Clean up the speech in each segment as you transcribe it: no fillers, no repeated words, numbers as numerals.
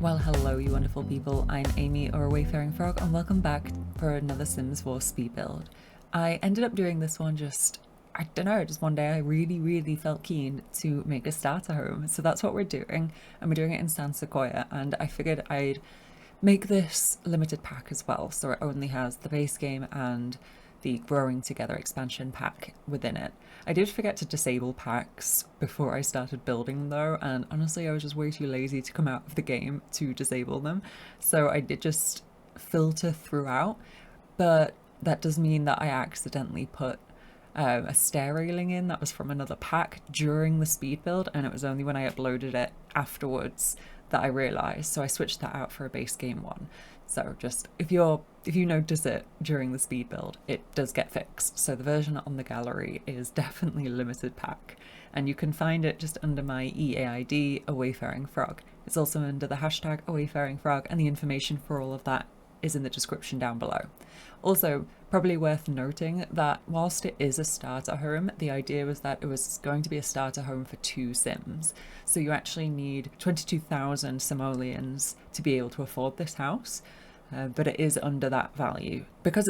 Well, hello you wonderful people, I'm Amy or AWayfaringFrog and welcome back for another Sims 4 speed build. I ended up doing this one just one day I really felt keen to make a starter home. So that's what we're doing, and we're doing it in San Sequoia, and I figured I'd make this limited pack as well, so it only has the base game and the Growing Together expansion pack within it. I did forget to disable packs before I started building though, and honestly I was just way too lazy to come out of the game to disable them, so I did just filter throughout, but that does mean that I accidentally put a stair railing in that was from another pack during the speed build, and it was only when I uploaded it afterwards that I realised, so I switched that out for a base game one. So just if you notice it during the speed build, it does get fixed. So the version on the gallery is definitely a limited pack, and you can find it just under my EAID AWayfaringFrog. It's also under the hashtag AWayfaringFrog, and the information for all of that is in the description down below. Also, probably worth noting that whilst it is a starter home, the idea was that it was going to be a starter home for 2 Sims. So you actually need 22,000 simoleons to be able to afford this house. But it is under that value. Because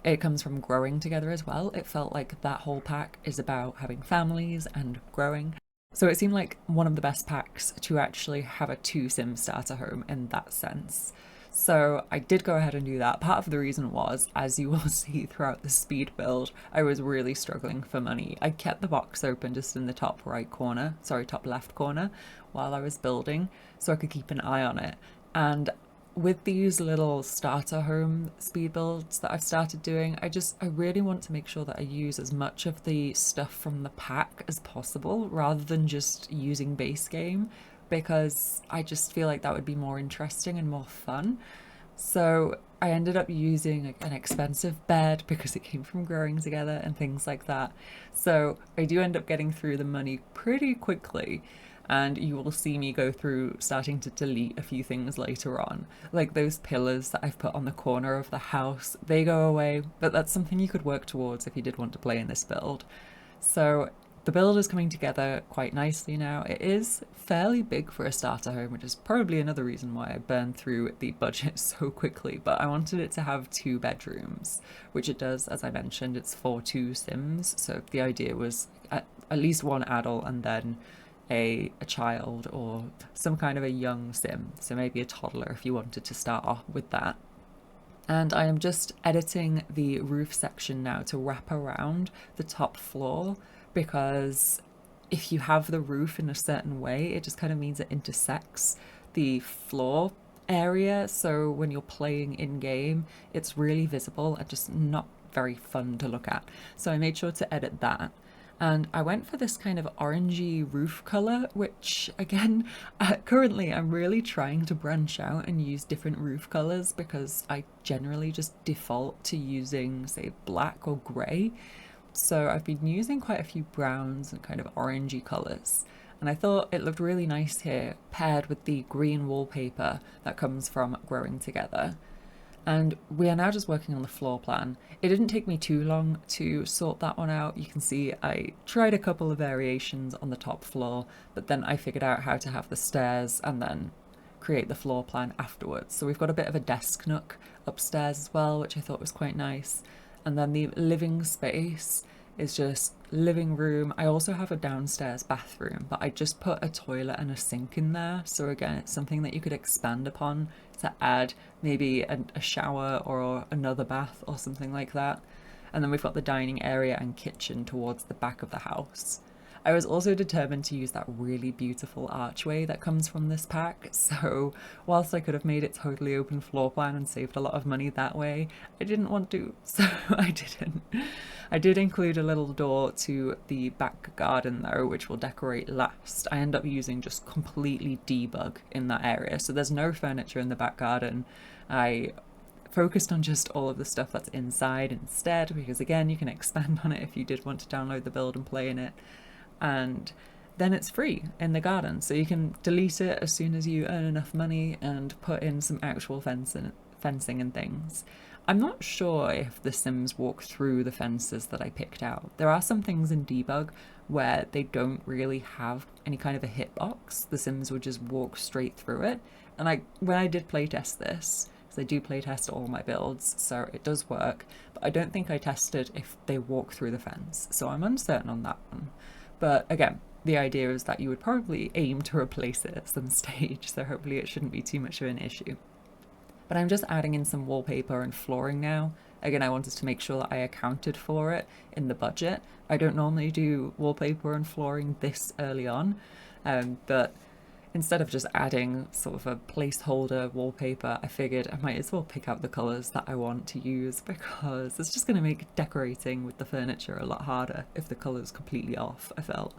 it comes from Growing Together as well, it felt like that whole pack is about having families and growing. So it seemed like one of the best packs to actually have a 2 Sim starter home in that sense. So I did go ahead and do that. Part of the reason was, as you will see throughout the speed build, I was really struggling for money. I kept the box open just in the top left corner while I was building, so I could keep an eye on it. And with these little starter home speed builds that I've started doing, I really want to make sure that I use as much of the stuff from the pack as possible rather than just using base game, because I just feel like that would be more interesting and more fun. So I ended up using an expensive bed because it came from Growing Together and things like that. So I do end up getting through the money pretty quickly, and you will see me go through starting to delete a few things later on. Like those pillars that I've put on the corner of the house, they go away, but that's something you could work towards if you did want to play in this build. So the build is coming together quite nicely now. It is fairly big for a starter home, which is probably another reason why I burned through the budget so quickly, but I wanted it to have 2 bedrooms, which it does. As I mentioned, it's for 2 Sims, so the idea was at least 1 adult and then a child or some kind of a young Sim, so maybe a toddler if you wanted to start off with that. And I am just editing the roof section now to wrap around the top floor, because if you have the roof in a certain way, it just kind of means it intersects the floor area. So when you're playing in game, it's really visible and just not very fun to look at. So I made sure to edit that. And I went for this kind of orangey roof color, which again, currently I'm really trying to branch out and use different roof colors, because I generally just default to using, say, black or gray. So I've been using quite a few browns and kind of orangey colors, and I thought it looked really nice here paired with the green wallpaper that comes from Growing Together. And we are now just working on the floor plan. It didn't take me too long to sort that one out. You can see I tried a couple of variations on the top floor, but then I figured out how to have the stairs and then create the floor plan afterwards. So we've got a bit of a desk nook upstairs as well, which I thought was quite nice. And then the living space is just living room. I also have a downstairs bathroom, but I just put a toilet and a sink in there. So again, it's something that you could expand upon to add maybe a shower or another bath or something like that. And then we've got the dining area and kitchen towards the back of the house. I was also determined to use that really beautiful archway that comes from this pack, so whilst I could have made it totally open floor plan and saved a lot of money that way, I didn't want to, so I didn't. I did include a little door to the back garden though, which we'll decorate last. I end up using just completely debug in that area, so there's no furniture in the back garden. I focused on just all of the stuff that's inside instead, because again, you can expand on it if you did want to download the build and play in it. And then it's free in the garden, so you can delete it as soon as you earn enough money and put in some actual fencing and things. I'm not sure if the Sims walk through the fences that I picked out. There are some things in debug where they don't really have any kind of a hitbox. The Sims would just walk straight through it. And when I did playtest this, because I do playtest all my builds, so it does work, but I don't think I tested if they walk through the fence, so I'm uncertain on that one. But again, the idea is that you would probably aim to replace it at some stage, so hopefully it shouldn't be too much of an issue. But I'm just adding in some wallpaper and flooring now. Again, I wanted to make sure that I accounted for it in the budget. I don't normally do wallpaper and flooring this early on, but instead of just adding sort of a placeholder wallpaper, I figured I might as well pick out the colours that I want to use, because it's just going to make decorating with the furniture a lot harder if the colour's completely off, I felt.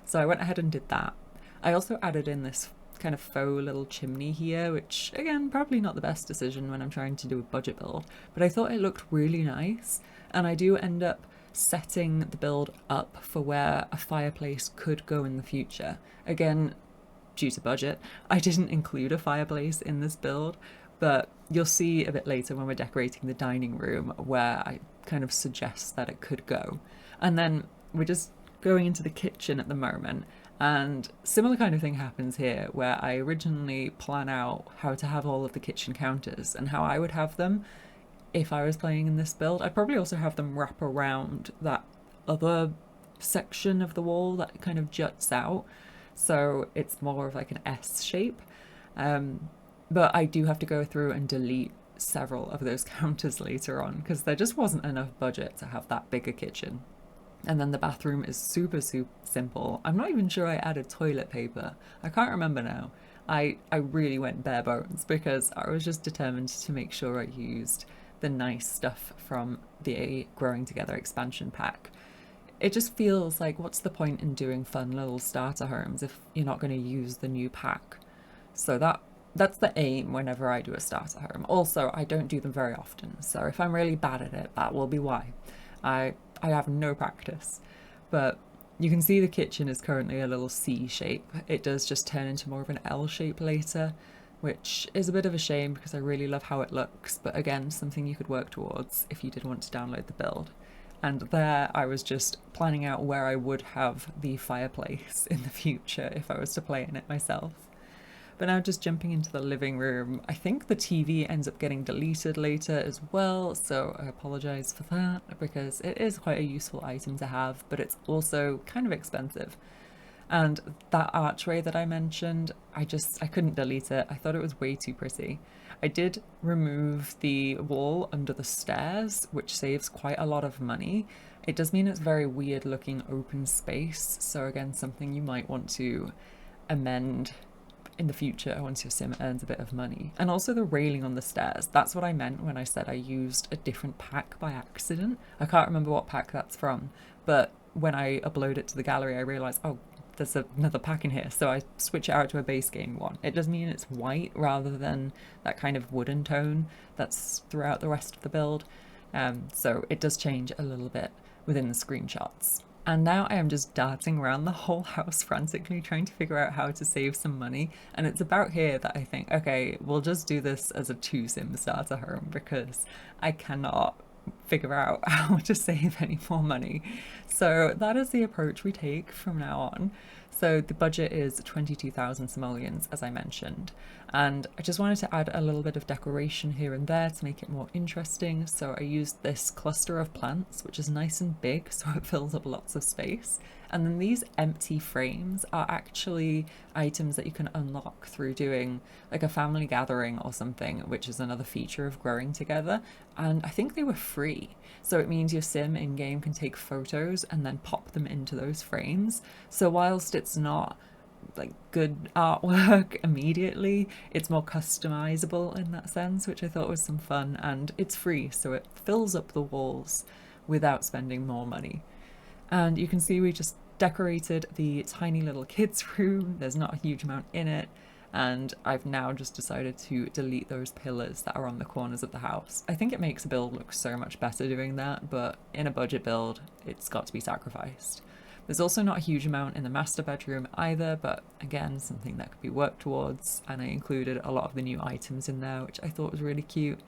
So I went ahead and did that. I also added in this kind of faux little chimney here, which again, probably not the best decision when I'm trying to do a budget build, but I thought it looked really nice, and I do end up setting the build up for where a fireplace could go in the future. Again, due to budget, I didn't include a fireplace in this build, but you'll see a bit later when we're decorating the dining room where I kind of suggest that it could go. And then we're just going into the kitchen at the moment, and similar kind of thing happens here, where I originally plan out how to have all of the kitchen counters and how I would have them if I was playing in this build. I'd probably also have them wrap around that other section of the wall that kind of juts out, so it's more of like an S shape. But I do have to go through and delete several of those counters later on, because there just wasn't enough budget to have that big a kitchen. And then the bathroom is super simple. I'm not even sure I added toilet paper. I can't remember now. I really went bare bones because I was just determined to make sure I used the nice stuff from the Growing Together expansion pack. It just feels like, what's the point in doing fun little starter homes if you're not going to use the new pack? So that's the aim whenever I do a starter home. Also, I don't do them very often, so if I'm really bad at it, that will be why. I have no practice, but you can see the kitchen is currently a little C shape. It does just turn into more of an L shape later, which is a bit of a shame because I really love how it looks, but again, something you could work towards if you did want to download the build. And there I was just planning out where I would have the fireplace in the future if I was to play in it myself. But now just jumping into the living room, I think the TV ends up getting deleted later as well, so I apologise for that, because it is quite a useful item to have, but it's also kind of expensive. And that archway that I mentioned, I couldn't delete it. I thought it was way too pretty. I did remove the wall under the stairs, which saves quite a lot of money. It does mean it's very weird looking open space, so again, something you might want to amend in the future once your sim earns a bit of money. And also the railing on the stairs, that's what I meant when I said I used a different pack by accident. I can't remember what pack that's from, but when I upload it to the gallery I realised, oh, there's another pack in here, so I switch it out to a base game one. It does mean it's white rather than that kind of wooden tone that's throughout the rest of the build, so it does change a little bit within the screenshots. And now I am just darting around the whole house frantically trying to figure out how to save some money. And it's about here that I think, okay, we'll just do this as a 2-sim starter home because I cannot figure out how to save any more money. So that is the approach we take from now on. So the budget is 22,000 simoleons, as I mentioned. And I just wanted to add a little bit of decoration here and there to make it more interesting. So I used this cluster of plants, which is nice and big, so it fills up lots of space. And then these empty frames are actually items that you can unlock through doing like a family gathering or something, which is another feature of Growing Together. And I think they were free. So it means your sim in-game can take photos and then pop them into those frames. So whilst it's not like good artwork immediately, it's more customizable in that sense, which I thought was some fun, and it's free, so it fills up the walls without spending more money. And you can see we just decorated the tiny little kids room. There's not a huge amount in it, and I've now just decided to delete those pillars that are on the corners of the house. I think it makes a build look so much better doing that, but in a budget build it's got to be sacrificed. There's also not a huge amount in the master bedroom either, but again, something that could be worked towards, and I included a lot of the new items in there, which I thought was really cute.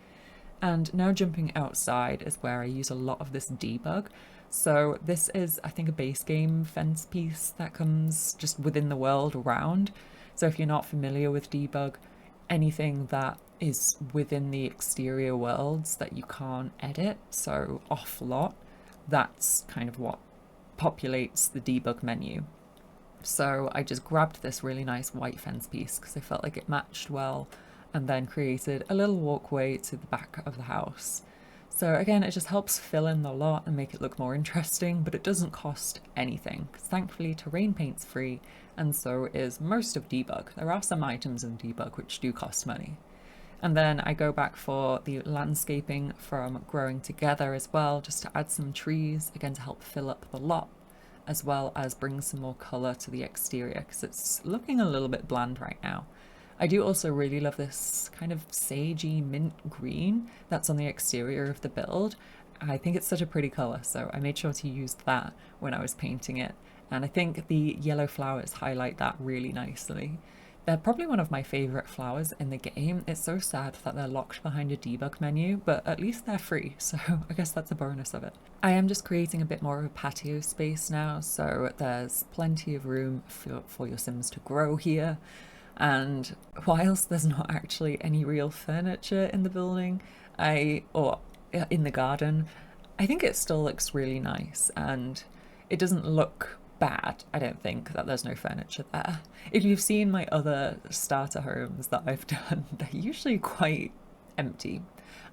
And now jumping outside is where I use a lot of this debug. So this is, I think, a base game fence piece that comes just within the world around. So if you're not familiar with debug, anything that is within the exterior worlds that you can't edit, so off lot, that's kind of what populates the debug menu. So I just grabbed this really nice white fence piece because I felt like it matched well, and then created a little walkway to the back of the house. So again, it just helps fill in the lot and make it look more interesting, but it doesn't cost anything because thankfully terrain paint's free, and so is most of debug. There are some items in debug which do cost money. And then I go back for the landscaping from Growing Together as well, just to add some trees, again to help fill up the lot, as well as bring some more colour to the exterior because it's looking a little bit bland right now. I do also really love this kind of sagey mint green that's on the exterior of the build. I think it's such a pretty colour, so I made sure to use that when I was painting it. And I think the yellow flowers highlight that really nicely. They're probably one of my favourite flowers in the game. It's so sad that they're locked behind a debug menu, but at least they're free, so I guess that's a bonus of it. I am just creating a bit more of a patio space now, so there's plenty of room for your Sims to grow here. And whilst there's not actually any real furniture in the building, or in the garden, I think it still looks really nice, and it doesn't look bad, I don't think, that there's no furniture there. If you've seen my other starter homes that I've done, they're usually quite empty.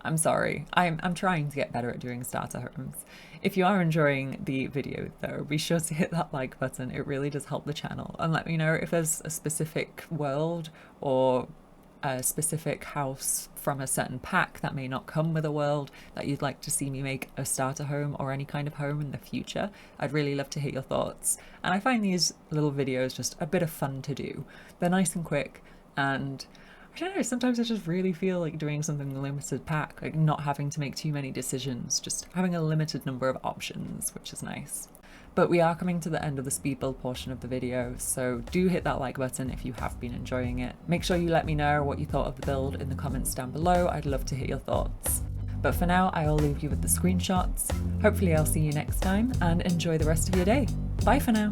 I'm sorry, I'm trying to get better at doing starter homes. If you are enjoying the video though, be sure to hit that like button. It really does help the channel, and let me know if there's a specific world or a specific house from a certain pack that may not come with a world that you'd like to see me make a starter home or any kind of home in the future. I'd really love to hear your thoughts, and I find these little videos just a bit of fun to do. They're nice and quick, and I don't know, sometimes I just really feel like doing something limited pack, like not having to make too many decisions, just having a limited number of options, which is nice. But we are coming to the end of the speed build portion of the video, so do hit that like button if you have been enjoying it. Make sure you let me know what you thought of the build in the comments down below. I'd love to hear your thoughts. But for now, I'll leave you with the screenshots. Hopefully I'll see you next time, and enjoy the rest of your day. Bye for now.